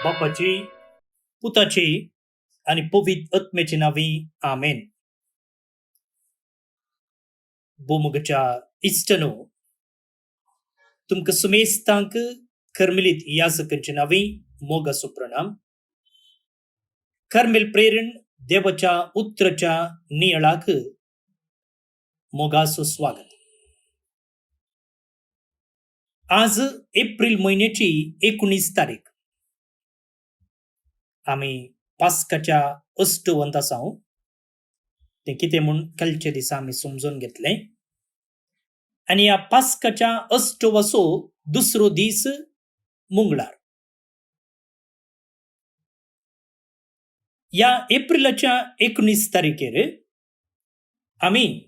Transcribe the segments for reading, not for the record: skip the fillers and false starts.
बापाची पुताची आणि पवित्र आत्म्याची नावी आमेन. भूमुगच्या इष्टनो तुमका सुमेस्तांक कर्मिलित याजकांची नावी मोगा सुप्रणाम. कर्मिल प्रेरण देवाच्या उतरच्या नियळाक मोगासो स्वागत. आज एप्रिल महिन्याची 19 तारीख. आम्ही पास्काच्या अष्टवंत आसाव. ते किती म्हणून कालच्या दिसा आम्ही समजून घेतले. आणि या पास्काच्या अष्टवसो दुसरो दीस मंगळार. या एप्रिलच्या 19 तारीखेर आम्ही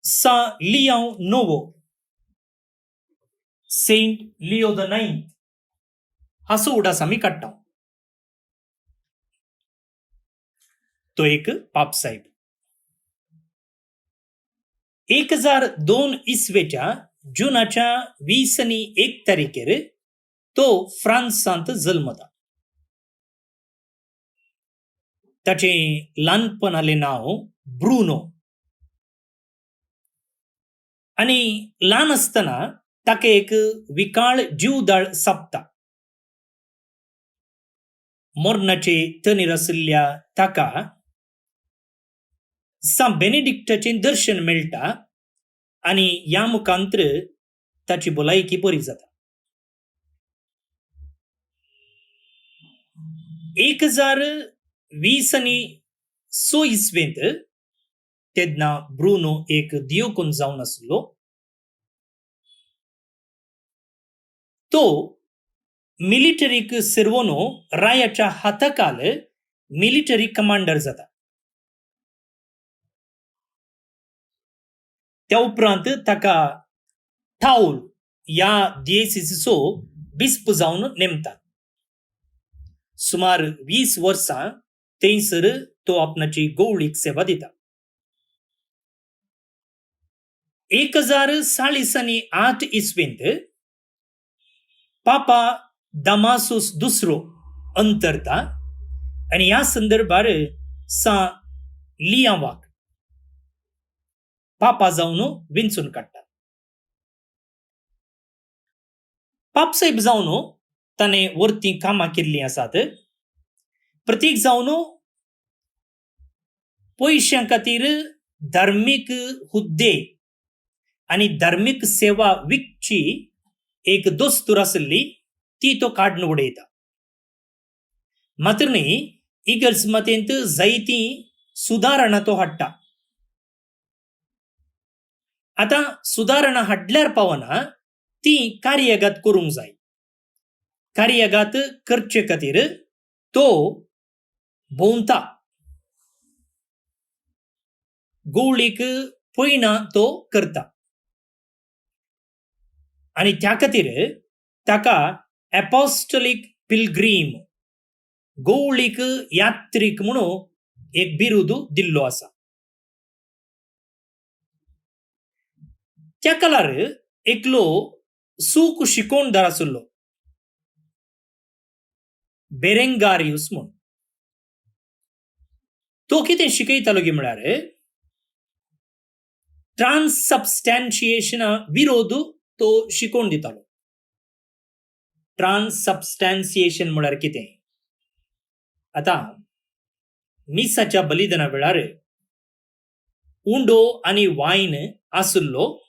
सा लिओ नोवो सेंट लिओ द नाइन्थ असो उडास आम्ही काढता. तो एक पापसाहेब 1002 इसवेच्या जुनाच्या 21 तारीखेर तो फ्रान्सांत जल्मता. त्याचे लहानपणाले नाव ब्रुनो. आणि लहान असताना ताका एक विकाळ जीवदाळ सापता. मरणाचे तणीर आशिल्ल्या ताका सा बेनेडिक्टाचे दर्शन मेळटा आणि या मुखांतर ताची भलायकी बरी जाता. 1026 इसवेंत तेन्ना ब्रुनो एक दियोकोन जावन आसलो. तो मिलिटरीक सर्वनो रायाच्या हाताखाल मिलिटरी कमांडर जाता. त्या उपरांत ताका टाउल या दियेसिसचो बिस्प जावन नेमतात. सुमार 20 वर्सां थंयसर तो आपणाची गवळीक सेवा दिता. 1048 इसवेंत पापा दामासुस दुसरो अंतरता आणि या संदर्भार सा लियावाक पापा जावन विंचून काडटा. पापसाहेब जावन ताणे वर्ती कामां केल्लीं आसात. प्रतीक जावन पयशां खातीर धार्मीक हुद्दे आणि धार्मीक सेवा विकची एक दोस्तूर आसली ती तो काडून उडयता. मात्र न्ही इगर्ज मतेंत जायती सुदारणा तो हाडटा. आता सुदारणा हाडल्यार पावना ती कार्यगात करूंक जाय. कार्यगात करचे खातीर तो भोंवता. गवळीक पयना तो करता. आणि त्या खातीर ताका एपोस्टोलिक पिलग्रीम गवळीक यात्रीक म्हणून एक बिरुद दिल्लो आसा. त्या काळार एकलो सूक शिकोणदार आसलो बेरेंगारियुस म्हणून. तो कितें शिकयतालो गे म्हळ्यार ट्रान्सबस्टॅन्शिएशना विरोध तो शिकोवन दितालो. ट्रान्सबस्टॅन्शिएशन म्हळ्यार कितें? आता मिसाच्या बलिदाना वेळार उंडो आणि वायन आसलो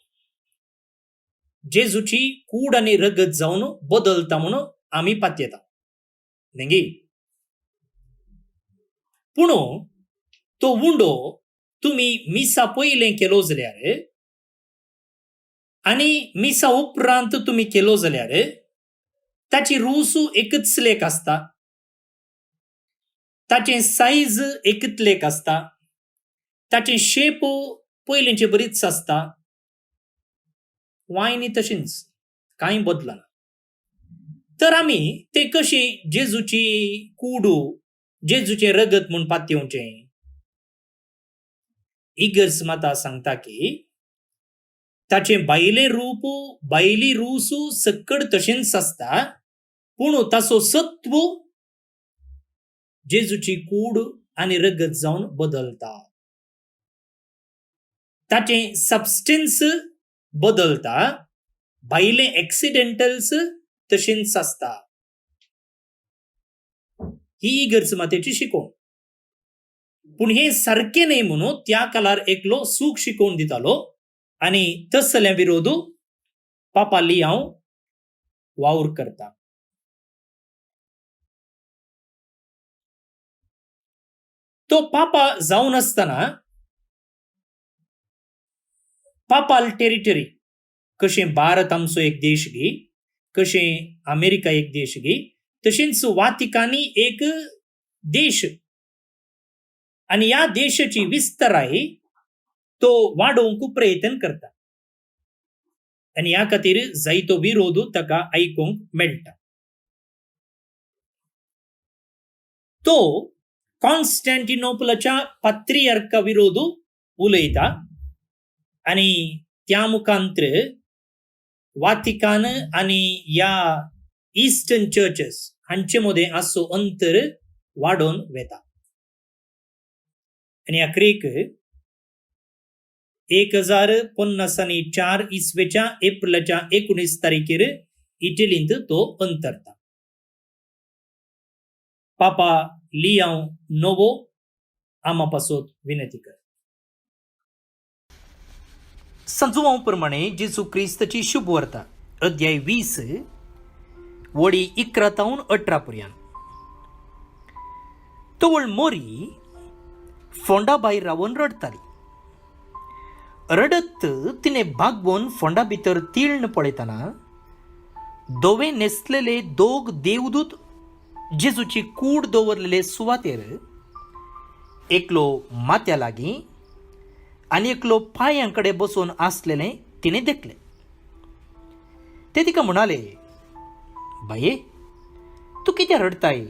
जेजूची कूड आणि रगत जावन बदलता म्हणून आम्ही पातयेता न्ही. पूण तो उंडो तुम्ही मिसा पयलें केलो जाल्यार आणि मिसा उपरांत तुम्ही केलो जाल्यार ताची रूस एकचलेक आसता. ताचे सायज एकतलेक आसता. ताचे शेप पयलींचे बरीच आसता. वायनी तशींच कांय बदलना. तर आमी ते कशी जेजूची कूड जेजूचे रगत म्हूण पातयेवचें. इगर्ज माता सांगता की ताचे बायले रूप बायली रूसू सकड तशेंच आसता, पूण ताचो सत्व जेजूची कूड आनी रगत जावन बदलता. ताचे सबस्टन्स बदलता, भायले एक्सिडेंटल्स तशेंच आसता. ही इगर्ज मातेची शिकोवण. पूण हे सारखे न्हय म्हणून त्या काळार एकलो सूख शिकोवन दितालो आनी तसल्या विरोध पापा लियाव वावर करता. तो पापा जावन आसतना पापाल टेरिटरी, कशें भारत आमचो एक देश घे, कशें अमेरिका एक देश घे, तशेंच वातिकानी एक देश आनी ह्या देशाची विस्ताराय तो वाडोवंक प्रयत्न करता. आनी ह्या खातीर जायतो विरोध ताका आयकूंक मेळटा. तो कॉन्स्टँटिनोपलाच्या पात्रियार्का विरोध उलयता आनी त्या मुखांतर वातिकान आनी ह्या इस्टर्न चर्चेस हांचे मदें आसो अंतर वाडोवन वेता. आनी आखरेक 1054 इसवेच्या एप्रिलाच्या 19 तारखेर इटलींत तो अंतरता. पापा लियाव नोवो आमा पासत विनंती कर. संजुवां प्रमाणे जेजू क्रिस्ताची शुभ वार्ता अध्याय 20 वडी 11 तावन 18 पर्यंत. तवळ मोरी फोंडा भायर रावन रडताली. रडत तिने भागवून फोंडा भितर तिळण पळयतना दोवे न्हेसलेले दोग देवदूत जेजूची कूड दवरलेले सुवातेर, एकलो माथ्या लागीं आनी एकलो पांयांकडे बसून आसलेले तिने देखले. ते तिका म्हणाले, बाये, तू कित्याक रडताय?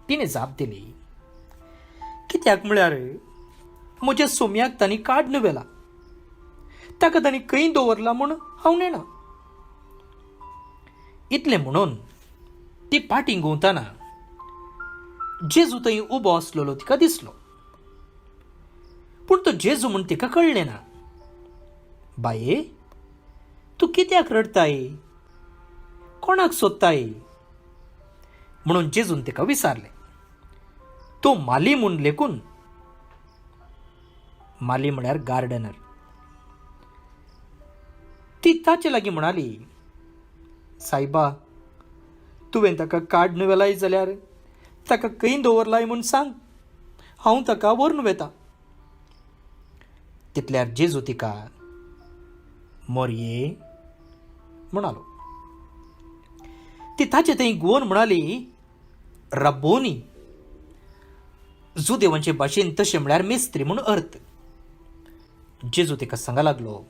तिने जाप दिली, कित्याक म्हळ्यार म्हज्या सोम्याक तांणी काडून व्हेला. ताका तांणी खंय दवरला म्हूण हांव नेना. इतलें म्हणून ती पाटी घुंवताना जेजू थंय उबो आसलेलो तिका दिसलो. पूण तो जेजू म्हूण तिका कळ्ळें ना. बाये, तू कित्याक रडताय? कोणाक सोदताय? म्हणून जेजून तिका विचारलें. तो माली म्हूण लेखून, माली म्हळ्यार गार्डनर. ती ताचे लागीं म्हणाली, सायबा, तुवें ताका काडून व्हेलाय जाल्यार ताका खंय दवरलाय म्हूण सांग, हांव ताका व्हरून वेता. तितल्यार जेजू तिका मोरये म्हणालो. ती ताचे थंय घुंवन म्हणाली, रब्बोनी. जुदेवांचे भाशेन तशें म्हळ्यार मेस्त्री म्हूण अर्थ. जेजू तिका सांगा लागलो,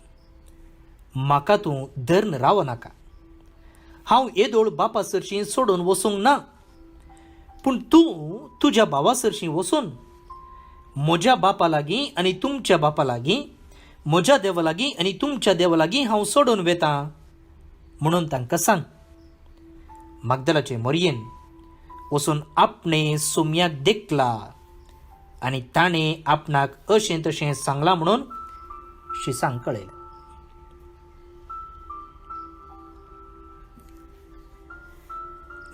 म्हाका तूं धर्न रावनाका. हांव येदोळ बापा सरशीं सोडून वचूंक ना, पूण तूं तुज्या भावा सरशीं वचून म्हज्या बापा लागीं आनी तुमच्या बापा लागीं, म्हज्या देवा लागीं आनी तुमच्या देवा लागीं हांव सोडून वेता म्हणून तांकां सांग. मागदलाचे मोरयेन वचून आपणे सोम्याक देखला आनी ताणें आपणाक अशें तशें सांगलां म्हणून शिसांक कळयलें.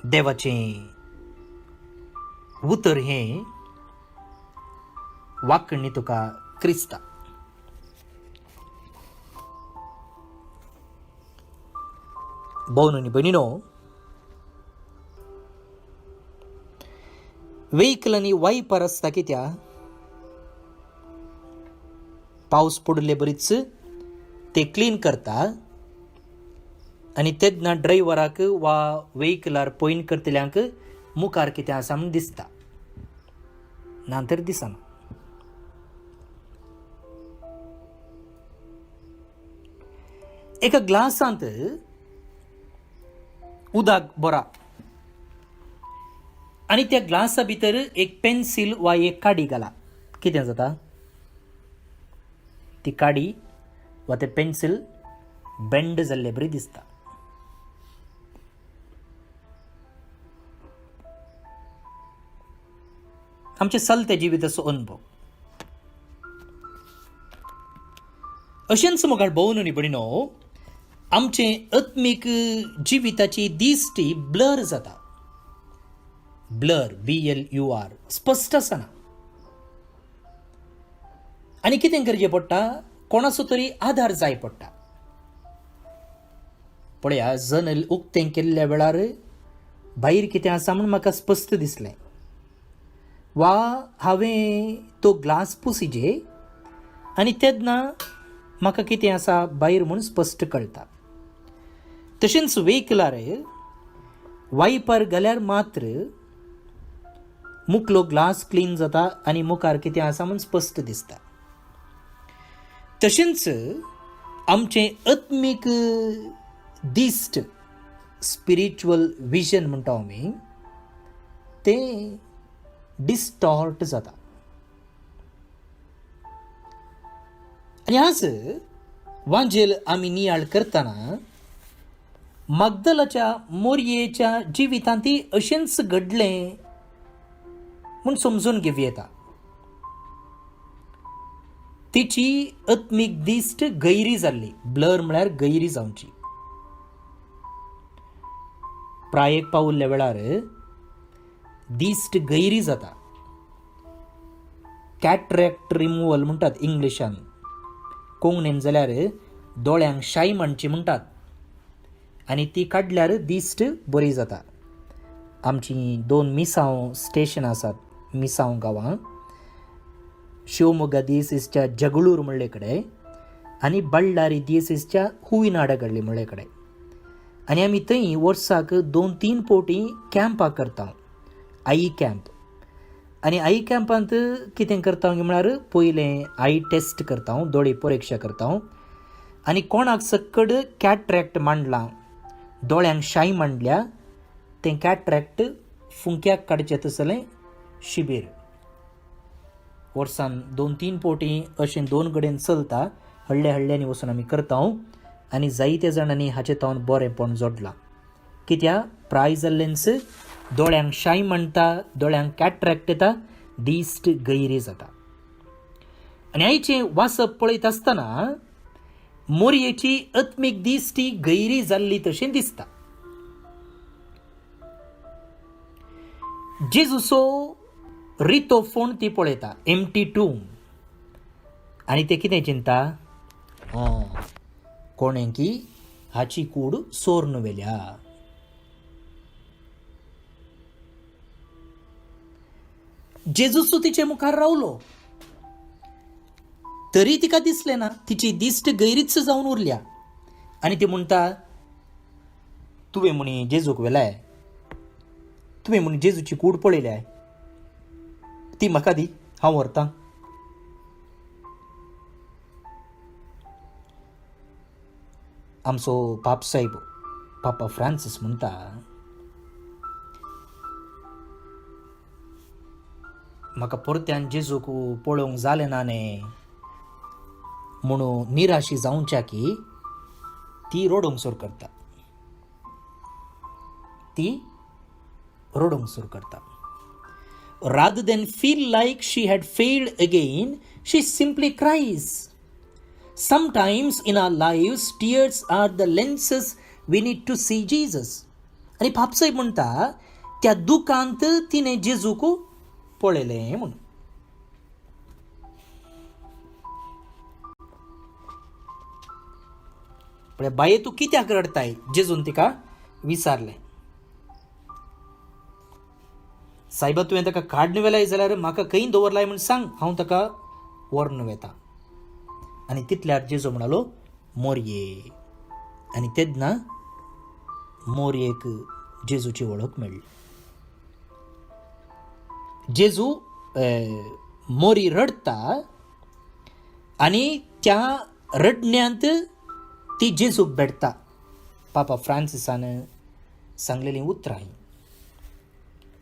देवाचें उतर हें वाकणी तुका क्रिस्ता. भोवन आनी भयणीनो, वेहिकलांनी वायपर आसता कित्याक? पावस पडले बरीच ते क्लीन करता आनी तेन्ना ड्रायव्हराक वा वेहिकलार पॉयंट करतल्यांक मुखार कितें आसा म्हूण दिसता, नातर दिसना. एका ग्लासांत उदक भरा आनी त्या ग्लासा भितर एक पेन्सील वा एक काडी घाला. कितें जाता? ती काडी वा ते पेन्सिल बेंड जाल्ले बरी दिसता. आमचे चलते जिविताचो अनुभव. अशेंच मुखार भोवन न्ही भयणीनो, आमचे आत्मीक जिविताची दिश्टी ब्लर जाता. ब्लर, BLUR, स्पश्ट आसना. आनी कितें करचें पडटा, कोणाचो तरी आधार जाय पडटा. पळया, जनेल उक्तें केल्ल्या वेळार भायर कितें आसा म्हूण म्हाका स्पश्ट दिसलें, वा हांवें तो ग्लास पुसिजे आनी तेन्ना म्हाका कितें आसा भायर म्हूण स्पश्ट कळटा. तशेंच व्हेकलार वायपर घाल्यार मात्र मुखलो ग्लास क्लीन जाता आनी मुखार कितें आसा म्हूण स्पश्ट दिसता. तशेंच आमचें आत्मीक दिश्ट, स्पिरिच्युअल विजन म्हणटा आमी, तें डिस्टॉर्ट जाता. आनी आज वांजेल आमी नियाळ करतना मग्दलाच्या मोरयेच्या जिवितांतय अशेंच घडलें म्हूण समजून घेवं येता. तिची आत्मीक दिश्ट गैरी जाल्ली. ब्लर म्हळ्यार गैरी जावची. प्रायेक पावुल्ल्या वेळार दिश्ट गैरी जाता. कॅट्रॅक्ट रिमुवल म्हणटात इंग्लिशान. कोंकणीन जाल्यार दोळ्यांक शाई मांडची म्हणटात. आनी ती काडल्यार दिश्ट बरी जाता. आमची 2 मिसांव स्टेशनां आसात मिसांव गांवां. शिवमोगा DSSच्या जगळूर म्हणले कडेन आनी बಳ್ಳारी DSSच्या हुयनाडगडली म्हणले कडेन. आनी आमी थंय वर्साक 2-3 फावटी कॅम्पां करता. आई कॅम्प. आनी आई कॅम्पांत कितें करता म्हळ्यार पयलें आई टेस्ट करता, दोळे परीक्षा करता. आनी कोणाक सक्कड कॅट्रॅक्ट मांडलां, दोळ्यांक शाई मांडल्या, तें कॅट्रॅक्ट फुंक्याक काडचें तसलें शिबीर. वर्सान 2-3 फावटी अशें 2 कडेन चलता. हळ्ळे हळ्ळ्यांनी वचून आमी करता. आनी जायत्या जाणांनी हाचें तावन बरेंपण जोडलां. कित्याक प्रायज जाल्लेंच दोळ्यांक शाई मांडटा, दोळ्यांक कॅट्रॅक्ट येता, दिश्ट गैरी जाता. आनी आयचें वाचप पळयत आसतना मोरयेची आत्मीक दिश्टी गैरी जाल्ली तशें दिसता. जेजूचो रितो फोण ती पळयता, एम्प्टी टूम. आनी ते कितें चिंता, कोणें की हाची कूड सोर्न व्हेल्या. जेजूचो तिचे मुखार रावलो तरी तिका दिसलें ना. तिची दिश्ट गैरीच जावन उरल्या. आनी ती म्हणटा, तुवें म्हणी जेजूक व्हेलाय, तुवें म्हणी जेजूची कूड पळयल्या, ती म्हाका दी, हांव व्हरतां. आमचो पापसाहेब पापा फ्रांसीस म्हणटा, म्हाका परत्यान जेजूक पळोवंक जालें ना न्ही म्हणून निराशी जावच्या की ती रडोंक सुरू करता. ती रडोंक सुरू करता. Rather than feel like she had failed again, she simply cries. Sometimes in our lives, tears are the lenses we need to see Jesus. आणि पापसाहेब म्हणता, त्या दुखांत तिने जेजूक पळयलें म्हणून. बाये तूं कित्याक रडताय, जेजून तिका विचारलें. सायबा तुवें ताका काडून व्हेलाय जाल्यार म्हाका खंय दवरलाय म्हूण सांग, हांव ताका व्हरून वेता. आनी तितल्यार जेजू म्हणालो, मोरये. आनी तेन्ना मोरयेक जेजूची वळख मेळ्ळी. जेजू मोरी रडता आनी त्या रडण्यांत ती जेजूक भेटता. पापा फ्रांसिसान सांगलेलीं उतरां.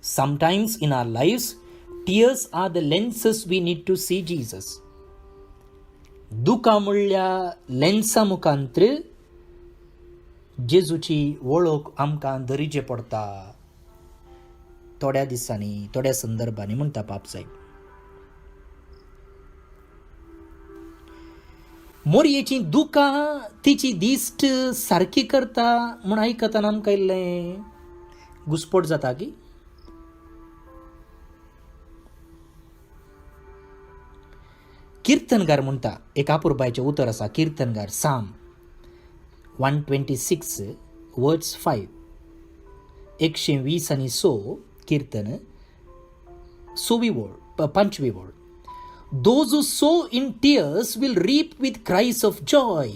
Sometimes in our lives, tears are the lenses we need to see Jesus. दुकां म्हणल्या लेन्सा मुखांत्र जेजूची वळख आमकां दरीचे पडटा. थोड्या दिसांनी थोड्या संदर्भांनी म्हणटा बापसाहेब. मोरयेची दुकां तिची दिश्ट सारकी करता म्हूण आयकतना आमकां इल्लें घुसपट जाता की. कीर्तनगार म्हणटा, एक आपुरबायचें उतर आसा, कीर्तनगार साम 126 वर्ड्स 5, 126 कीर्तन 6वी वळ 5वी वळ. Those who sow in tears will reap with cries of joy.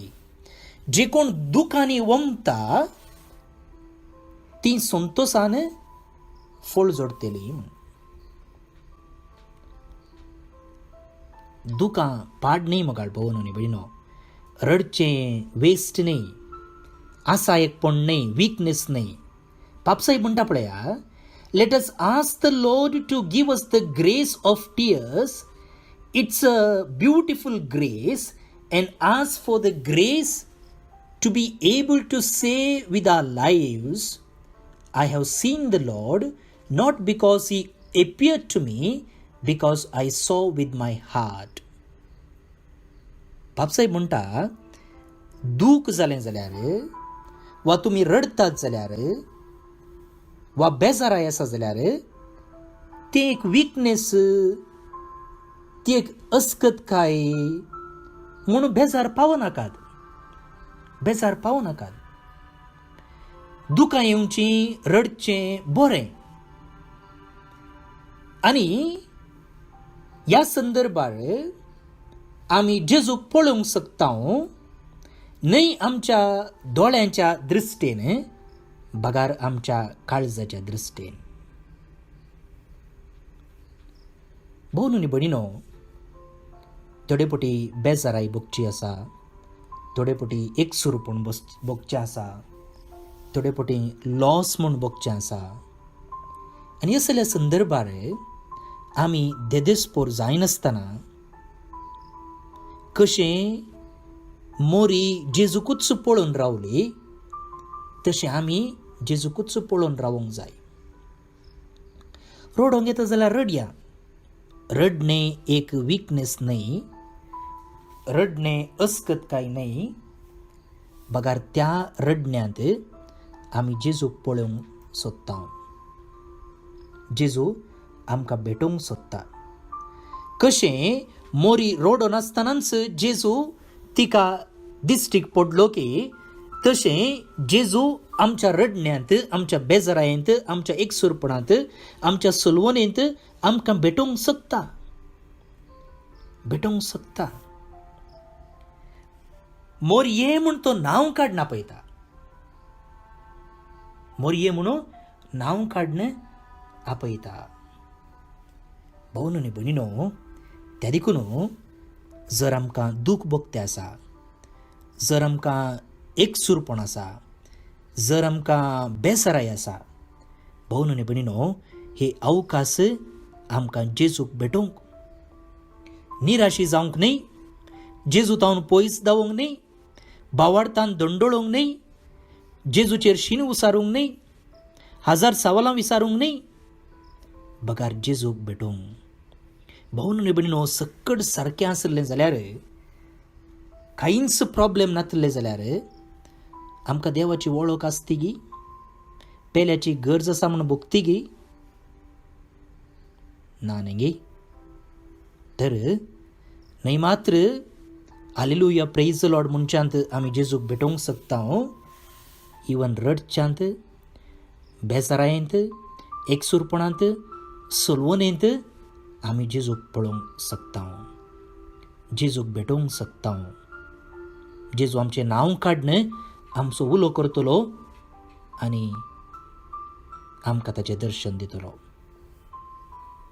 जे कोण दुखांनी वमता ती संतोषान फळ जोडटली. दुखां पाड नाही मोगाळ भवन न्ही बळिनो. रडचें वेस्ट नाही, आसायकपण नाही, वीकनेस नाही. पापसाहेब म्हणटा पळया, let us ask the lord to give us the grace of tears. It's a beautiful grace, and ask for the grace to be able to say with our lives, I have seen the Lord, not because he appeared to me, because I saw with my heart. बापसाहेब म्हणटा, दूख जालें जाल्यार वा तुमी रडतात जाल्यार वा बेजाराय आसा जाल्यार तें एक वीकनेस, ती एक अस्कतकाय म्हणून बेजार पावो नाकात. बेजार पावो नाकात. दुखां येवची, रडचें बरें. आनी ह्या संदर्भार आमी जेजूक पळोवंक शकता, न्हय आमच्या दोळ्यांच्या दृश्टेन बगार आमच्या काळजाच्या दृश्टेन. भोव न्ही बडिनो, थोडे फावटी बेजाराय भोगची आसा, थोडे फावटी एकसुरपण भोगचें आसा, थोडे फावटी लॉस म्हूण भोगचें आसा. आनी ह्या सगळ्या संदर्भार आमी देदेस्पोर जायनासतना कशें मोरी जेजूकूच पळोवन रावली, तशें आमी जेजूकूच पळोवन रावूंक जाय. रडोंक येता जाल्यार रडया. रडणें एक वीकनेस न्हय, रडणें अस्कतकाय न्हय. बगार त्या रडण्यांत आमी जेजूक पळोवंक सोदता. जेजू आमकां भेटोवंक सोदता. कशें मोरी रडोन आसतनाच जेजू तिका दिश्टीक पडलो की, तशें जेजू आमच्या रडण्यांत, आमच्या बेजारायेंत, आमच्या एकसुरपणांत, आमच्या सुलवणेंत आमकां भेटोवंक सोदता. भेटोवंक सोदता. मोरये म्हूण तो नांव काडना पळयता. मोरये म्हणून नांव काडन आपयता. भोव न्ही भयणीनो, त्या देखून जर आमकां दूख भोगतें आसा, जर आमकां एकसुरपण आसा, जर आमकां बेसाराय आसा, भोव न्ही भयणीनो, हे अवकाश आमकां जेजूक भेटोवंक. निराशी जावंक न्हय, जेजू तावन पयस धांवोंक न्हय, बावार्थान दंडोळोंक न्हय, जेजूचेर शीण उसारूंक न्हय, हजार सवालां विचारूंक न्हय, बगार जेजूक भेटोवंक. भोव न्ही भयणीनो, सक्कड सारकें आसलें जाल्यार, कांयच प्रॉब्लेम नासलें जाल्यार आमकां देवाची वळख आसती गी, पेल्याची गरज आसा म्हूण भोगती गी ना न्ही गे. तर न्हय मात्र हालेलुया प्रेज द लॉर्ड म्हणच्यांत आमी जेजूक भेटोवंक शकता. इवन रडच्यांत, बेजारायेंत, एकसुरपणांत, सुलवणेंत आमी जेजूक पळोवंक शकता, जेजूक भेटोवंक शकता. जेजू आमचें नांव काडन आमचो उलो करतलो आनी आमकां ताचें दर्शन दितलो.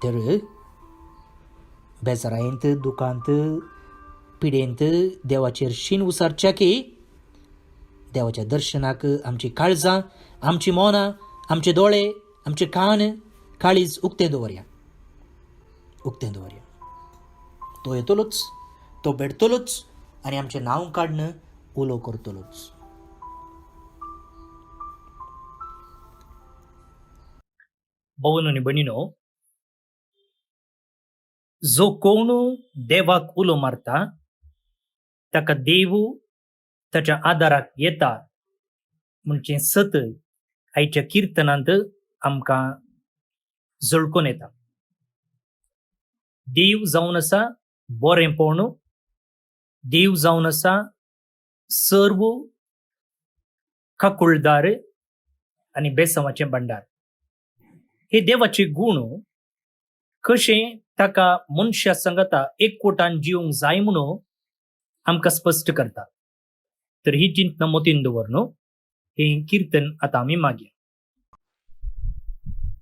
तर बेजारायेंत, दुखांत, पिडेंत देवाचेर शीण उसारच्या की देवाच्या दर्शनाक आमची काळजां, आमची मोनां, आमचे दोळे, आमचे कान, काळीज उक्तें दवरया. उक्तें दवरया. तो येतलोच, तो भेटतलोच, आणि आमचें नांव काडणं उलो करतलोच. भावन आनी भयणीनो, जो कोण देवाक उलो मारता ताका देव ताच्या आदाराक येता म्हणचे सतय आयच्या किर्तनांत आमकां जळकून येता. देव जावन आसा बरेंपण, देव जावन आसा सर्व काकुळदार आनी बेसवाचें भांडार. हे देवाचे गुण कशे ताका मनशा संगता एकवटान जिवंक जाय म्हणून आमकां स्पश्ट करता. तर ही चिंतना मतीन दवरनो हे कीर्तन आतां आमी मागया.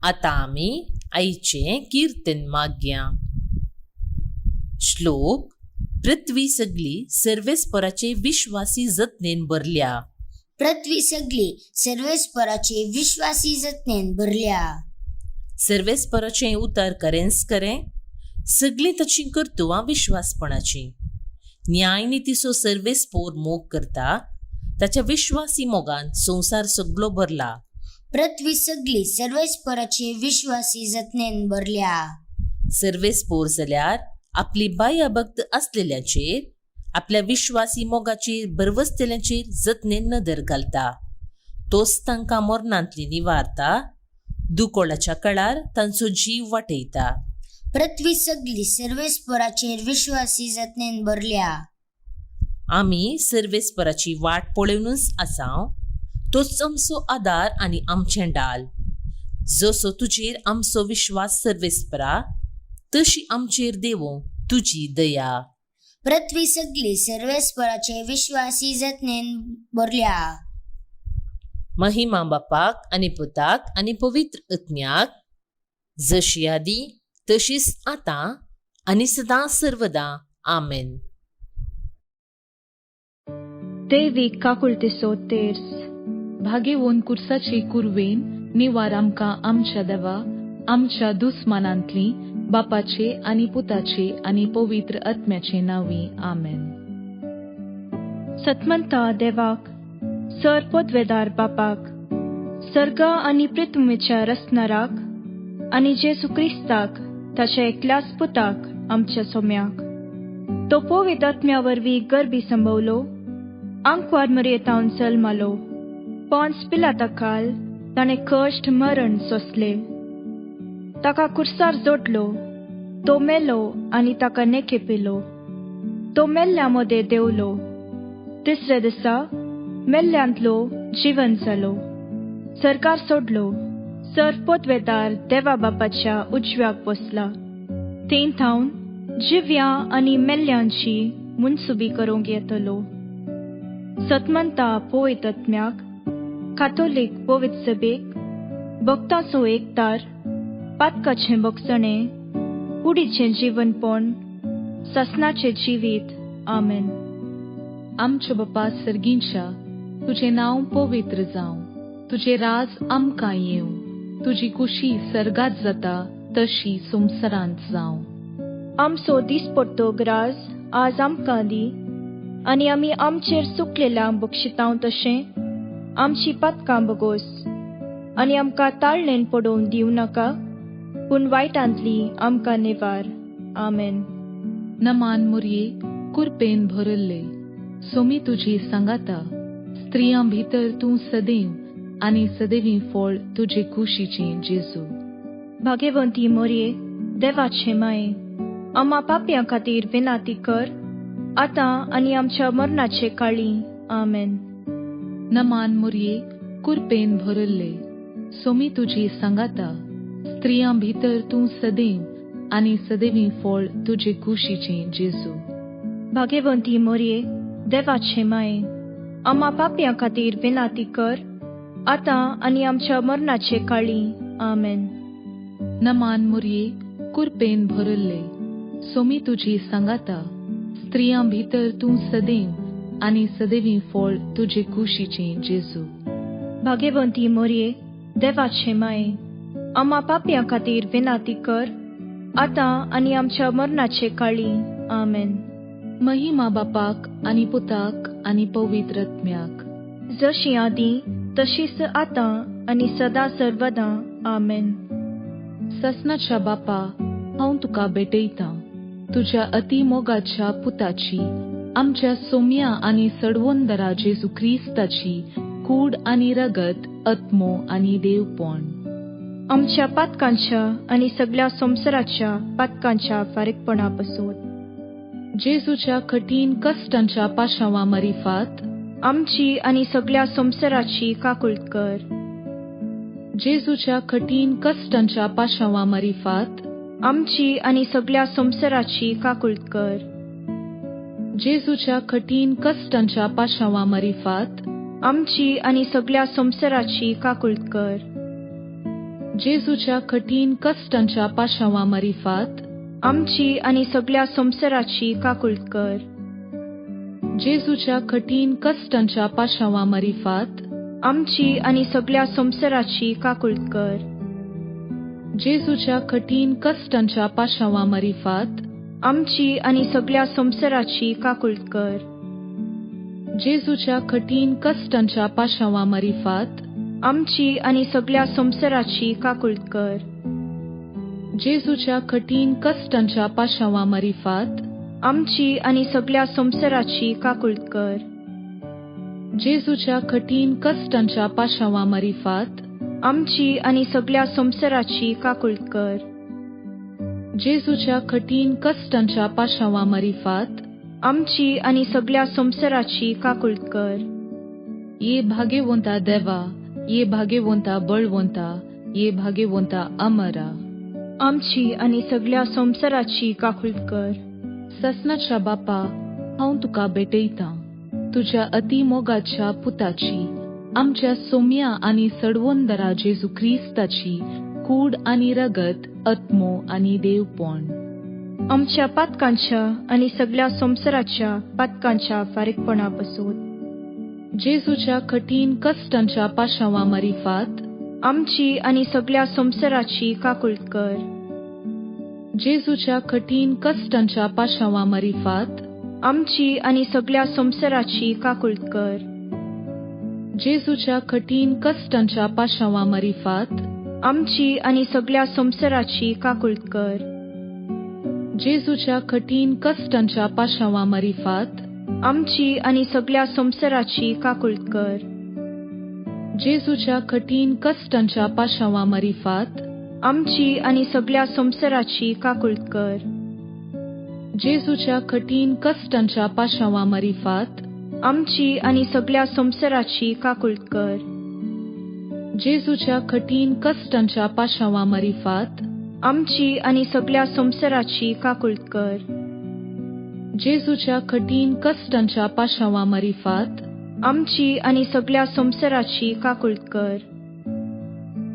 आता आमी आईचे कीर्तन मागया. श्लोक. पृथ्वी सगळी सर्वेस्पराचे विश्वासी जतनेन भरल्या. पृथ्वी सगळी सर्वेस्पराचे विश्वासी जतनेन भरल्या. सर्वेस्पराचे उतार करेंच करें, सगळीं ताची कर्तुवां विश्वासपणाची. न्याय नितीचो सर्वेस्पोर मोग करता, ताच्या विश्वासी मोगान संवसार सगळो भरला. पृथ्वी सगळी सर्वेस्पराचे विश्वासी जतनेन भरल्या. सर्वेस्पोर जाल्यार आपली बाह्य भक्त असलेल्यांचेर, आपल्या विश्वासी मोगाचेर भरवसलेल्यांचेर जतनेन नदर घालता. तोच तांकां मरणांतली निवारता, दुकोळाच्या काळार तांचो जीव वाटयता. पृथ्वी सगळी सर्वेस्पराचेर विश्वासी जतनेन भरल्या. आमी सर्वेस्पराची वाट पळोवनूच आसाव. तोच आमचो आदार आनी आमचें डाल. जसो तुजेर आमचो विश्वास सर्वेस्परा, तशी आमचेर देवो तुजी दया. पृथ्वी सगळी सर्वेस्पराचे विश्वासी जतनेन भरल्या. महिमा बापाक आनी पुताक आनी पवित्र आत्म्याक, जशी आदी तशीच आतां आनी सदां सर्वदा. आमेन. देवीक काकुळतेचो तेर्स. भागेवून कुर्साची कुरवेन निवार आमकां आमच्या देवा, आमच्या दुस्मानांतली बापाचे आनी पुताचे आनी पवित्र आत्म्याचे नांवी. आमेन. सतमंता देवाक, सर पदवेदार बापाक, सर्ग आनी पृथ्वीच्या रचणाराक आनी जेजू क्रिस्ताक ताच्या एकल्याच पुताक आमच्या सोम्याक, तो पवित्र आत्म्या वरवीं गर्भी संभवलो, आंकवार मर्येतावन जल्मालो, पोंस पिलाताकाल ताणें कश्ट मरण सोंसले, ताका कुर्सार जोडलो, तो मेलो आनी ताका नेके पिलो, तो मेल्ल्या मदें देंवलो, तिसरे दिसा मेल्ल्यांतलो जिवन जालो, सरकार सोडलो, सर पदवेदार देवा बापाच्या उजव्याक बसला, थंय थावन जिव्यां आनी मेल्ल्यांची मुनसुबी करूंक येतलो. सतमंता पवित्र आत्म्याक, कातोलीक पवित्र सभेक, भक्तांचो एकतार, पातकाचें भोगसणें, कुडीचें जीवनपण, ससनाचें जिवीत. आमेन. आमच्या बापा सर्गींच्या, तुझे नांव पवित्र जावं, तुझे राज आमकां येवं, तुजी कुशी सर्गात जाता तशी संवसारांत जावं. आमचो दिसपट्टो ग्रास आज आमकां दी, आनी आमी आमचेर चुकलेल्यांक बक्षितांव तशें आमची पातकां बगोस, आनी आमकां ताळणेन पडोवन दिवं नाका, पूण वायटांतली आमकां निवार. आमेन. नमान मुरये कुरपेन भरल्ले, सोमी तुजी सांगाता, स्त्रियां भितर तूं सदैव आनी सदैवी फळ तुजे कुशीचें जेजू. भाग्यवंती मोरये, देवाचे माये, आम्हा पाप्यां खातीर विनाती कर, आतां आनी आमच्या मरणाचे काळी. आमेन. नमान मुरये कुरपेन भरल्ले, सोमी तुजी सांगाता, स्त्रियां भितर तूं सदैव आनी सदैवी फळ तुजे कुशीचें जेजू. भाग्यवंती मोरये, देवाचे माये, आम्हा पाप्यां खातीर विनाती कर, आतां आनी आमच्या मरणाचे काळी. आमेन. नमान मुरये कुरपेन भरल्ले, सोमी तुजी सांगाता, स्त्रियां भितर तूं सदैव आनी सदैवी फळ तुजे कुशीचें जेजू. भाग्यवंती मोरये, देवाचे माये, आम्हा पाप्यां खातीर विनाती कर, आतां आनी आमच्या मरणाचे काळी. आमेन. महिमा बापाक आनी पुताक आनी पवित्रत्म्याक, जशी आदी तशीच आतां आनी सदा सर्वदा आमेन. ससनाच्या बापा, हांव तुका भेटयतां तुज्या अतिमोगाच्या पुताची, आमच्या सोम्या आनी सडवंदरा जेजू क्रिस्ताची कूड आनी रगत, आत्मो आनी देवपण. आमच्या पातकांच्या आनी सगळ्या संवसाराच्या पातकांच्या फारीकपणा पासून जेजूच्या कठीण कश्टांच्या पाशांवा मरिफात आमची आनी सगळ्या संवसाराची काकुळट कर. जेजूच्या कठीण कश्टांच्या पाशांवा मरिफात आमची आनी सगळ्या संवसाराची काकुळट कर. जेजूच्या कठीण कश्टांच्या पाशांवा मरिफात आमची आनी सगळ्या संवसाराची काकुळट कर. जेजूच्या कठीण कश्टांच्या पाशांवा मरिफात आमची आनी सगळ्या संवसाराची काकुळट कर. जेजूच्या कठीण कश्टांच्या पाशांवा मरिफात आमची आनी सगळ्या संवसाराची काकुळट कर. जेजूच्या कठीण कश्टांच्या पाशांवा मरिफात आमची आनी सगळ्या संवसाराची काकुळट कर. जेजूच्या कठीण कश्टांच्या पाशांवा मरिफात आमची आनी सगळ्या संवसाराची काकुळट कर. जेजूच्या कठीण कश्टांच्या पाशांवा मरिफात आमची आनी सगळ्या संवसाराची काकुळट कर. जेजूच्या कठीण कश्टांच्या पाशांवा मरिफात आमची आनी सगळ्या संवसाराची काकुळट कर. जेजूच्या कठीण कश्टांच्या पाशांवा मरिफात आमची आनी सगळ्या संवसाराची काकुळट कर. ये भाग्यवंता देवा, ये भाग्यवंता बळवंता, ये भाग्यवंता अमरा. आमची आनी सगळ्या संवसाराची काकुळट कर. ससनाच्या बापा, हांव तुका भेटयतां तुज्या अतिमोगाच्या पुताची, आमच्या सोम्या आनी सडवंदरा जेजू क्रिस्ताची कूड आनी रगत, आत्मो आनी देवपण. आमच्या पातकांच्या आनी सगळ्या संवसाराच्या पातकांच्या फारीकपणा पासून जेजूच्या कठीण कश्टांच्या पाशांवा मरिफात आमची आनी सगळ्या संवसाराची काकुळट कर. जेजूच्या कठीण कश्टांच्या पाशांवा मरिफात आमची आनी सगळ्या संवसाराची काकुळट कर. जेजूच्या कठीण कश्टांच्या पाशांवा मरिफात आमची आनी सगळ्या संवसाराची काकुळट कर. जेजूच्या कठीण कश्टांच्या पाशांवा मरिफात आमची आनी सगळ्या संवसाराची काकुळट कर. जेजूच्या कठीण कश्टांच्या पाशांवा मरिफात आमची आनी सगळ्या संवसाराची काकुळट कर. जेजूच्या कठीण कश्टांच्या पाशांवा मरिफात आमची आनी सगळ्या संवसाराची काकुळट कर. जेजूच्या कठीण कश्टांच्या पाशांवा मरिफात आमची आनी सगळ्या संवसाराची काकुळट कर. जेजूच्या कठीण कश्टांच्या पाशांवा मरिफात आमची आनी सगळ्या संवसाराची काकुळट कर.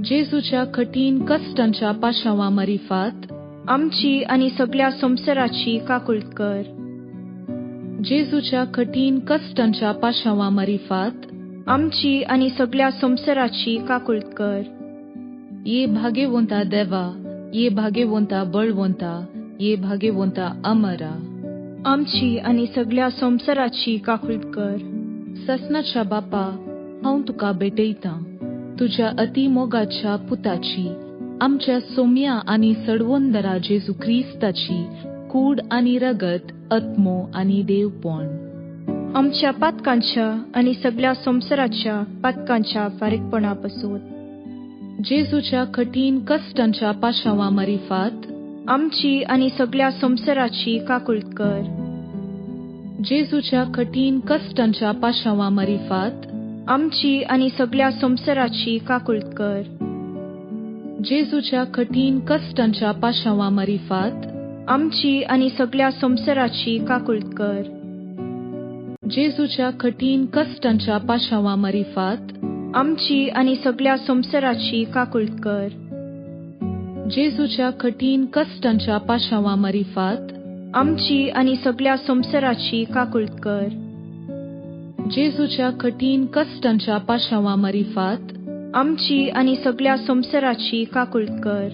जेजूच्या कठीण कश्टांच्या पाशांवा मरिफात आमची आनी सगळ्या संवसाराची काकुळट कर. जेजूच्या कठीण कश्टांच्या पाशांवा मरिफात आमची आनी सगळ्या संवसाराची काकुळट कर. ये भाग्यवंता देवा, ये भाग्यवंता बळवंता, ये भाग्यवंता अमरा. आमची आनी सगळ्या संवसाराची काकुळट कर. ससनाच्या बापा, हांव तुका भेटयतां तुज्या अतिमोगाच्या पुताची, आमच्या सोम्या आनी सडवंदरा जेजू क्रिस्ताची कूड आनी रगत, आत्मो आनी देवपण. आमच्या पातकांच्या आनी सगळ्या संवसाराच्या पातकांच्या फारीकपणा पासून जेजूच्या कठीण कश्टांच्या पाशांवा मरिफात आमची आनी सगळ्या संवसाराची काकुळट कर. जेजूच्या कठीण कश्टांच्या पाशांवा मरिफात आमची आनी सगळ्या संवसाराची काकुळट कर. जेजूच्या कठीण कश्टांच्या पाशांवा मरिफात आमची आनी सगळ्या संवसाराची काकुळट कर. जेजूच्या कठीण कश्टांच्या पाशांवा मरिफात आमची आनी सगळ्या संवसाराची काकुळट कर. जेजूच्या कठीण कश्टांच्या पाशांवा मरिफात आमची आनी सगळ्या संवसाराची काकुळट कर. जेजूच्या कठीण कश्टांच्या पाशांवा मरिफात आमची आनी सगळ्या संवसाराची काकुळट कर.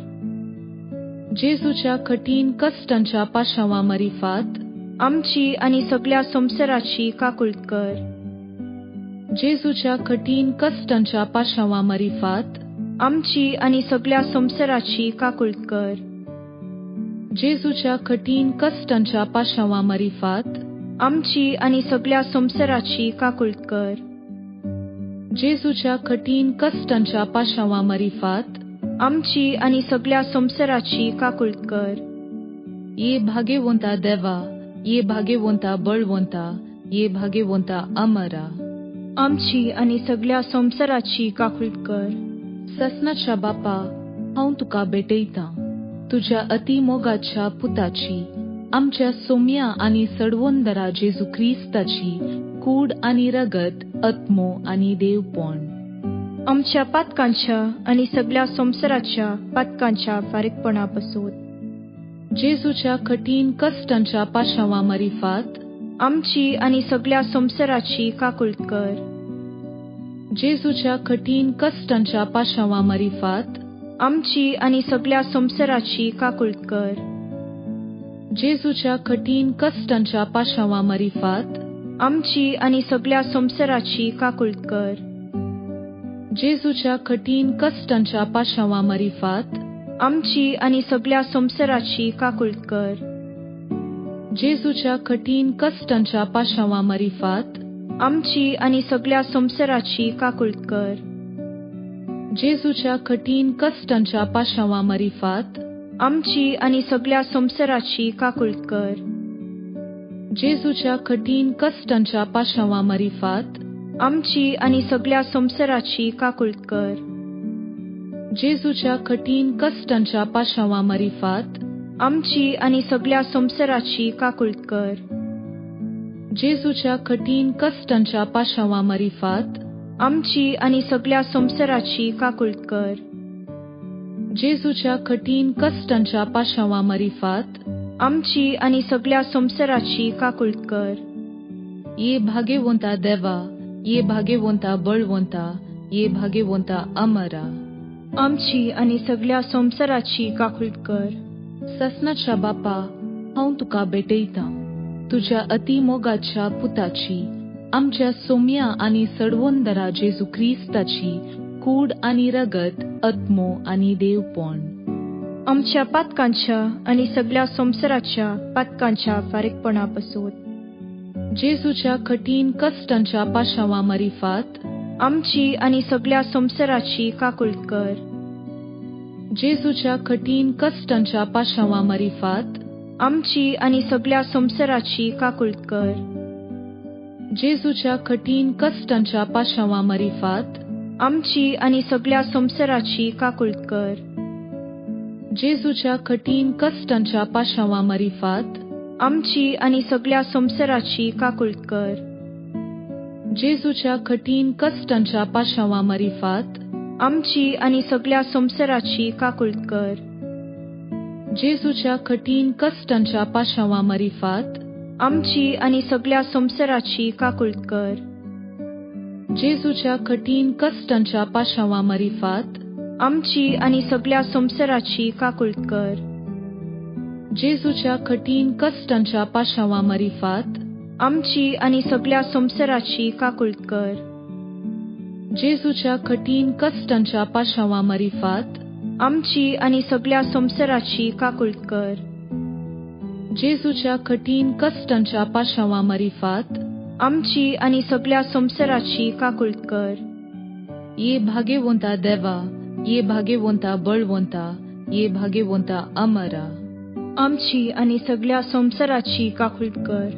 जेजूच्या कठीण कश्टांच्या पाशांवा मरिफात आमची आणि सगळ्या संवसाराची काकुळट कर. जेजूच्या कठीण कष्टांच्या पाशावा मरिफात आमची आणि सगळ्या संवसाराची काकुळट कर. जेजूच्या कठीण कष्टांच्या पाशावा मरिफात आमची आणि सगळ्या संवसाराची काकुळट कर. जेजूच्या कठीण कष्टांच्या पाशावा मरिफात आमची आणि सगळ्या संवसाराची काकुळट कर. ये भाग्यवंता देवा, ये भाग्यवंता बळवंता, ये भाग्यवंता अमरा. आमची आणि सगळ्या संवसाराची काकुळट कर. ससनाच्या बापा, हांव तुका भेटयतां तुझ्या अतिमोगाच्या पुताची, आमच्या सोम्या आणि सडवंदरा जेजू क्रिस्ताची कूड आणि रगत, आत्मो आणि देवपण. आमच्या पातकांच्या आणि सगळ्या संवसाराच्या पातकांच्या फारीकपणापासून जेजूच्या कठीण कष्टांच्या पाशावा मरिफात आमची आणि सगळ्या संवसाराची काकुळट कर. जेजूच्या कठीण कष्टांच्या पाशावा मरिफात आमची आणि सगळ्या संवसाराची काकुळट कर. जेजूच्या कठीण कष्टांच्या पाशावा मरिफात आमची आणि सगळ्या संवसाराची काकुळट कर. जेजूच्या कठीण कष्टांच्या पाशावा मरिफात आमची आणि सगळ्या संवसाराची काकुळट कर. जेजूच्या कठीण कष्टांच्या पाशावा मरिफात आमची आणि सगळ्या संवसाराची काकुळट कर. जेजूच्या कठीण कष्टांच्या पाशावा मरिफात आमची आणि सगळ्या संवसाराची काकुळट कर. जेजूच्या कठीण कष्टांच्या पाशावा मरिफात आमची आणि सगळ्या संवसाराची काकुळट कर. जेजूच्या कठीण कष्टांच्या पाशावा मरिफात आमची आणि सगळ्या संवसाराची काकुळट कर. जेजूच्या कठीण कष्टांच्या पाशावा मरिफात आमची आणि सगळ्या संवसाराची काकुळट कर. जेजूच्या कठीण कष्टांच्या पाशावा मरिफात आमची आणि सगळ्या संवसाराची काकुळट कर. ये भाग्यवंता देवा, ये भाग्यवंता बळवंता, ये भाग्यवंता अमरा. आमची आणि सगळ्या संवसाराची काकुळट कर. ससनाच्या बापा, हांव तुका भेटयतां तुझ्या अतिमोगाच्या पुताची, आमच्या सोम्या आणि सडवंदरा जेजू क्रिस्ताची कूड आणि रगत, आत्मो आणि देवपण. आमच्या पातकांच्या आणि सगळ्या संवसाराच्या पातकांच्या फारीकपणापासून जेजूच्या कठीण कष्टांच्या पाशावा मरिफात आमची आणि सगळ्या संवसाराची काकुळट कर. जेजूच्या कठीण कष्टांच्या पाशावा मरिफात आमची आणि सगळ्या संवसाराची काकुळट कर. जेजूच्या कठीण कष्टांच्या पाशावा मरिफात आमची आणि सगळ्या संवसाराची काकुळट कर. जेजूच्या कठीण कष्टांच्या पाशावा मरिफात आमची आणि सगळ्या संवसाराची काकुळट कर. जेजूच्या कठीण कष्टांच्या पाशावा मरिफात आमची आणि सगळ्या संवसाराची काकुळट कर. जेजूच्या कठीण कष्टांच्या पाशावा मरिफात आमची आणि सगळ्या संवसाराची काकुळट कर. जेजूच्या कठीण कष्टांच्या पाशावा मरिफात आमची आणि सगळ्या संवसाराची काकुळट कर. जेजूच्या कठीण कष्टांच्या पाशावा मरिफात आमची आणि सगळ्या संवसाराची काकुळट कर. जेजूच्या कठीण कष्टांच्या पाशावा मरिफात आमची आणि सगळ्या संवसाराची काकुळट कर. जेजूच्या कठीण कष्टांच्या पाशावा मरिफात आमची आणि सगळ्या संवसाराची काकुळट कर. ये भाग्यवंता देवा, ये भाग्यवंता बळवंता, ये भाग्यवंता अमरा. आमची आणि सगळ्या संवसाराची काकुळट कर.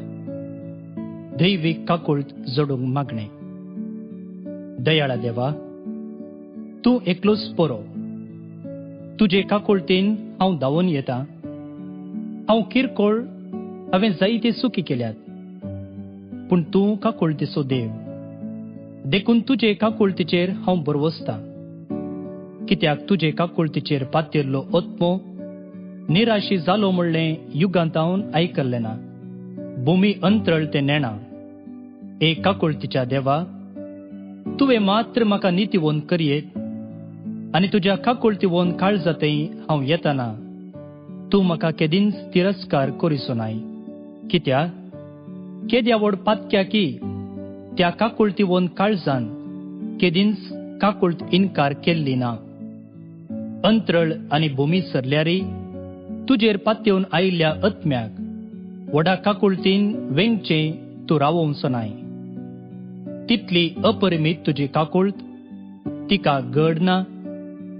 दैविक काकुळट जोडूंक मागणे. दयाळा देवा, तूं एकलोच बरो. तुजे काकुळटीन हांव धांवून येतां. हांव किरकोळ, हांवें जायते चुकी केल्यात, पूण तूं काकुळटीचो देव. देखून तुजे काकुळटीचेर हांव बरवसतां. कित्याक तुजे काकुळटीचेर पातिल्लो आत्मो निराशी जालो म्हणलें युगांतावन आयकल्लें ना. भुमी अंतरळ ते नेणा. ए काकुळटीच्या देवा, तुवें मात्र म्हाका नितीवंत करयेत आनी तुज्या काकुळटीवंत काळजांतय हांव येताना तूं म्हाका केदींच तिरस्कार करिसो नाय. कित्या केद्या व्हड पातक्या की त्या काकुळती वोन काळजान केदींच काकुळत इन्कार केल्ली ना. अंतरळ आनी भुमी सरल्यारी तुजेर पातयेवन आयिल्ल्या आत्म्याक व्हडा काकुळतीन वेंगचे तूं रावोवचो नाय. तितली अपरिमीत तुजी काकुळत, तिका गड ना,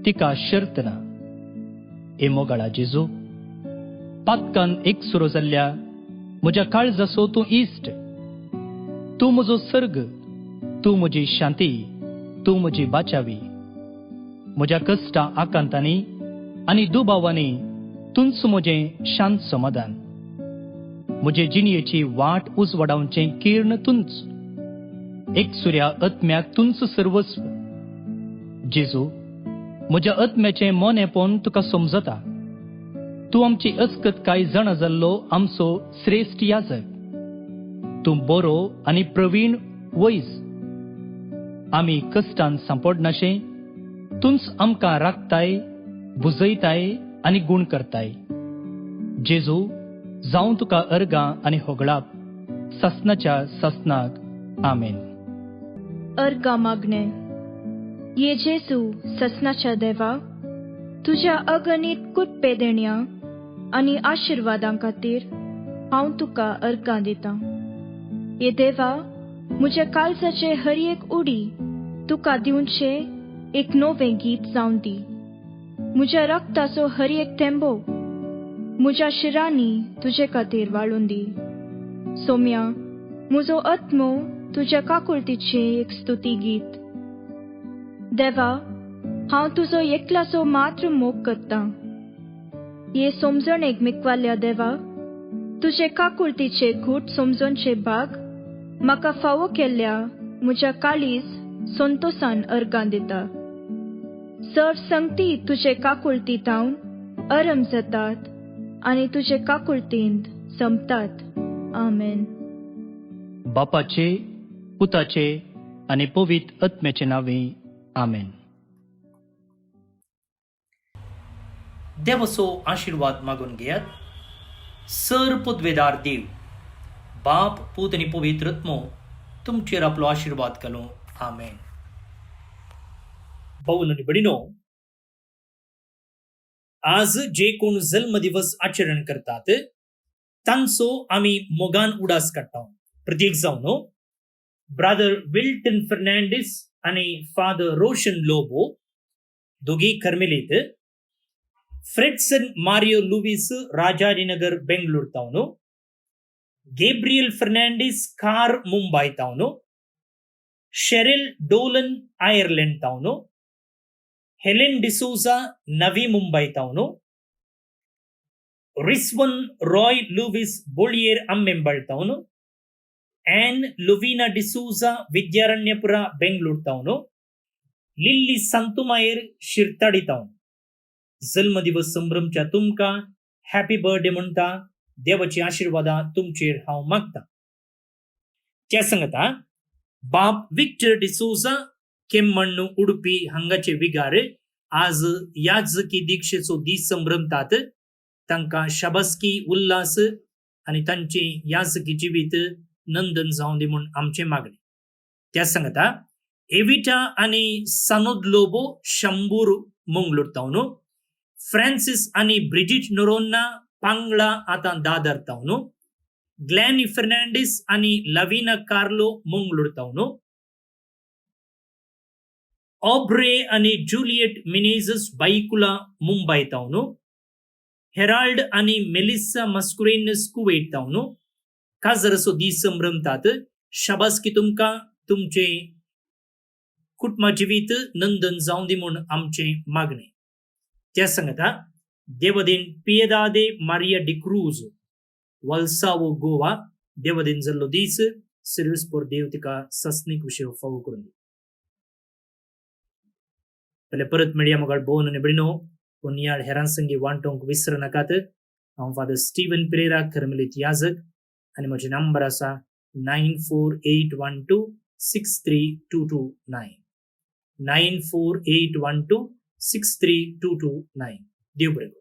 तिका शर्त ना. ए मोगाळा जेजू, पातकान एक सुरो जाल्ल्या म्हज्या काळजाचो तूं इश्ट. तूं म्हजो सर्ग, तूं म्हजी शांती, तूं म्हजी बाचावी. म्हज्या कश्टां आकांतांनी आनी दुबावांनी तुंच म्हजें शांत समाधान. म्हजे जिणयेची वाट उजवाडावचें किर्ण तुंच. एक सुर्या आत्म्याक तुंच सर्वस्व. जेजू, म्हज्या आत्म्याचें मोनेपण तुका समजता. तूं आमची अस्कत कांय जाणा जाल्लो आमचो श्रेश्ठ याजक. तूं बरो आनी प्रवीण वैज. आमी कश्टान सांपडनाशे तुंच आमकां राखताय, बुजयताय आनी गूण करताय. जेजू, जावं तुका अर्गां आनी होगळाप ससनाच्या ससनाक आमेन. अर्गा मागणे. ये जेजू ससनाच्या देवा, तुज्या अगणित कुटपे देण्या आनी आशिर्वादां खातीर हांव तुका अर्गां दितां. ये देवा, म्हज्या काळजाचे हर एक उडी तुका दिवचे एक नवें गीत जावन दी. म्हज्या रक्ताचो हर एक थेंबो म्हज्या शिरांनी तुजे खातीर वाळून दी. सोम्या, म्हजो आत्मो तुज्या काकुळतीचे एक स्तुती गीत. देवा, हांव तुजो एकलाचो मात्र मोग करतां. हे समजणेक मिकवाल्या देवा, तुजे काकुळतीचे घूट समजोनचे भाग म्हाका फावो केल्ल्या म्हज्या काळीज संतोषान अर्गां दिता. सर्व संगती तुजे काकुळतीतावन आरंभ जातात आनी तुजे काकुळतींत संपतात. आमेन. बापाचे, पुताचे आनी पवित्र आत्म्याचे नांवे आमेन. देवाचो आशीर्वाद मागून घेयात. सर पदवेदार देव, बाप, पूत आनी पवित्र आत्मो तुमचेर आपलो आशीर्वाद घालूं. आमेन. भाऊ आनी भयणीनो, आज जे कोण जल्म दिवस आचरण करतात तांचो आमी मोगान उडास काडटा. प्रत्येक जावन ब्रादर विल्टन फर्नांडीस आनी फादर रोशन लोबो दोगी कर्मेलीत, Fredson Mario Lewis Rajajinagar Bengaluru तावन, गैब्रियल फर्नांडीस कार मुंबई तावन, शेरिल डोलन आयर्लैंड तावन, हेलेन डिसूजा नवी मुंबई तावन, रिस्वन रॉय लुईस बोलियर अम्मेंबळ तावन, Ann Luvina D'Souza Vidyaranyapura Bengaluru तावन, लिल्ली संतुमायर शिरताडी तावन जल्म दिवस संभ्रमच्या तुमकां हॅपी बर्थडे म्हणटा. देवाची आशीर्वादां तुमचेर हांव मागता. त्या सांगता बाप विक्टर डिसूजा केम्मण्णू उडपी हांगाचे विगार आज याजकी दीक्षेचो दीस संभ्रमतात. तांकां शाबासकी, उल्हास आनी तांचे याजकी जिवीत नंदन जावं दी म्हूण आमचे मागणे. त्या सांगता एविटा आनी सानोद लोबो शंभूर मंगळूर तावन, फ्रांसिस आनी ब्रिजिट नोरोन्ना पांगळा आतां दादर तावन, ग्लॅनी फर्नांडीस आनी लविना कार्लो मंगळूर तावन, ऑब्रे आनी जुलियट मिनेझस बाईकुला मुंबई तावन, हेराल्ड आनी मेलिसा मस्कुरेनस कुवेट तावन काजरसो दीस संभ्रमतात. शाबासकी तुमकां, तुमचे कुटुंबा जिवीत नंदन जावं दी म्हूण आमचे मागणे. त्या सांगता देवदीन पियदादे मारिया डिक्रूज वल्सावो गोवा देवदीन जाल्लो दीस सर्विस पोर देव तिका ससनीक विशय फावो करून दी. जाल्यार परत मेळया मोगाळ भोवन आनी भयणीनो. पुण्याळ हेरां संगी वांटोवंक विसर नाकात. हांव फादर स्टीवन पेरेरा कर्मेलीत याजक आनी म्हजे नंबर आसा 9481263229 9481263229. देव बरें करूं.